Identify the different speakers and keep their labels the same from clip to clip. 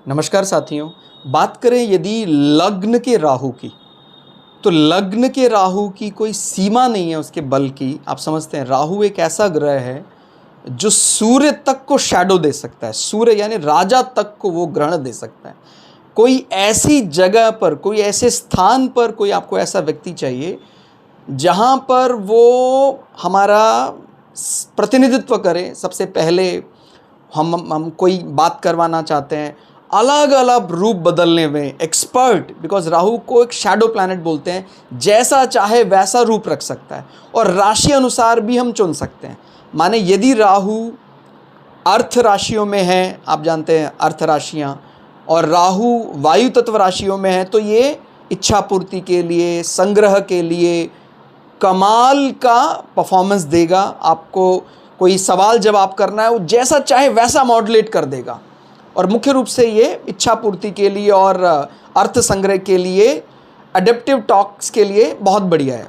Speaker 1: नमस्कार साथियों। बात करें यदि लग्न के राहु की, तो लग्न के राहु की कोई सीमा नहीं है उसके बल की। आप समझते हैं, राहु एक ऐसा ग्रह है जो सूर्य तक को शैडो दे सकता है। सूर्य यानी राजा तक को वो ग्रहण दे सकता है। कोई ऐसी जगह पर, कोई ऐसे स्थान पर कोई आपको ऐसा व्यक्ति चाहिए जहाँ पर वो हमारा प्रतिनिधित्व करे। सबसे पहले हम कोई बात करवाना चाहते हैं, अलग अलग रूप बदलने में एक्सपर्ट, बिकॉज राहु को एक शैडो प्लैनेट बोलते हैं। जैसा चाहे वैसा रूप रख सकता है और राशि अनुसार भी हम चुन सकते हैं। माने यदि राहु अर्थ राशियों में है, आप जानते हैं अर्थ राशियाँ, और राहु वायु तत्व राशियों में है, तो ये इच्छा पूर्ति के लिए, संग्रह के लिए कमाल का परफॉर्मेंस देगा। आपको कोई सवाल जवाब करना है, वो जैसा चाहे वैसा मॉड्यूलेट कर देगा। और मुख्य रूप से ये इच्छा पूर्ति के लिए और अर्थ संग्रह के लिए, अडेप्टिव टॉक्स के लिए बहुत बढ़िया है।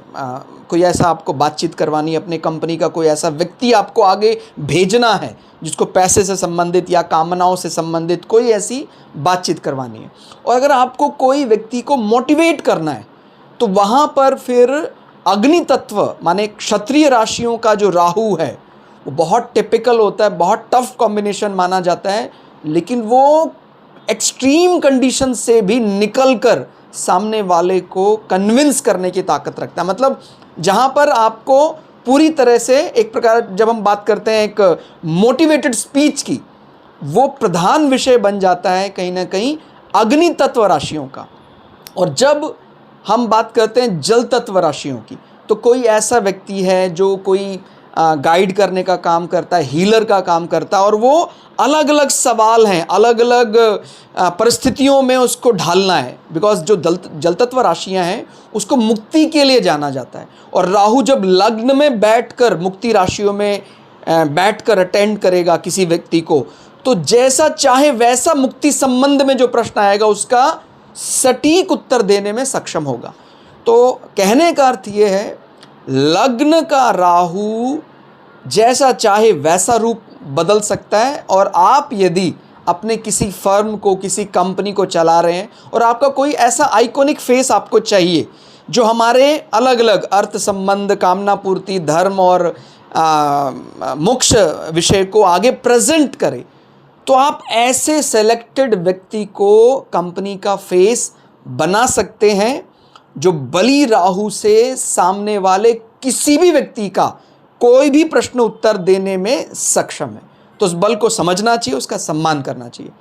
Speaker 1: कोई ऐसा आपको बातचीत करवानी है, अपने कंपनी का कोई ऐसा व्यक्ति आपको आगे भेजना है जिसको पैसे से संबंधित या कामनाओं से संबंधित कोई ऐसी बातचीत करवानी है, और अगर आपको कोई व्यक्ति को मोटिवेट करना है, तो वहाँ पर फिर अग्नि तत्व माने क्षत्रिय राशियों का जो राहु है वो बहुत टिपिकल होता है, बहुत टफ कॉम्बिनेशन माना जाता है, लेकिन वो एक्सट्रीम कंडीशन से भी निकलकर सामने वाले को कन्विंस करने की ताकत रखता है। मतलब जहाँ पर आपको पूरी तरह से, एक प्रकार जब हम बात करते हैं एक मोटिवेटेड स्पीच की, वो प्रधान विषय बन जाता है कहीं ना कहीं अग्नि तत्व राशियों का। और जब हम बात करते हैं जल तत्व राशियों की, तो कोई ऐसा व्यक्ति है जो कोई गाइड करने का काम करता है, हीलर का काम करता है, और वो अलग अलग सवाल हैं, अलग अलग परिस्थितियों में उसको ढालना है। बिकॉज जो जल तत्व राशियाँ हैं उसको मुक्ति के लिए जाना जाता है, और राहु जब लग्न में बैठकर मुक्ति राशियों में बैठकर अटेंड करेगा किसी व्यक्ति को, तो जैसा चाहे वैसा मुक्ति संबंध में जो प्रश्न आएगा उसका सटीक उत्तर देने में सक्षम होगा। तो कहने का अर्थ ये है, लग्न का राहु जैसा चाहे वैसा रूप बदल सकता है। और आप यदि अपने किसी फर्म को, किसी कंपनी को चला रहे हैं और आपका कोई ऐसा आइकॉनिक फेस आपको चाहिए जो हमारे अलग अलग अर्थ संबंध, कामना पूर्ति, धर्म और मोक्ष विषय को आगे प्रेजेंट करे, तो आप ऐसे सेलेक्टेड व्यक्ति को कंपनी का फेस बना सकते हैं जो बली राहु से सामने वाले किसी भी व्यक्ति का कोई भी प्रश्न उत्तर देने में सक्षम है। तो उस बल को समझना चाहिए, उसका सम्मान करना चाहिए।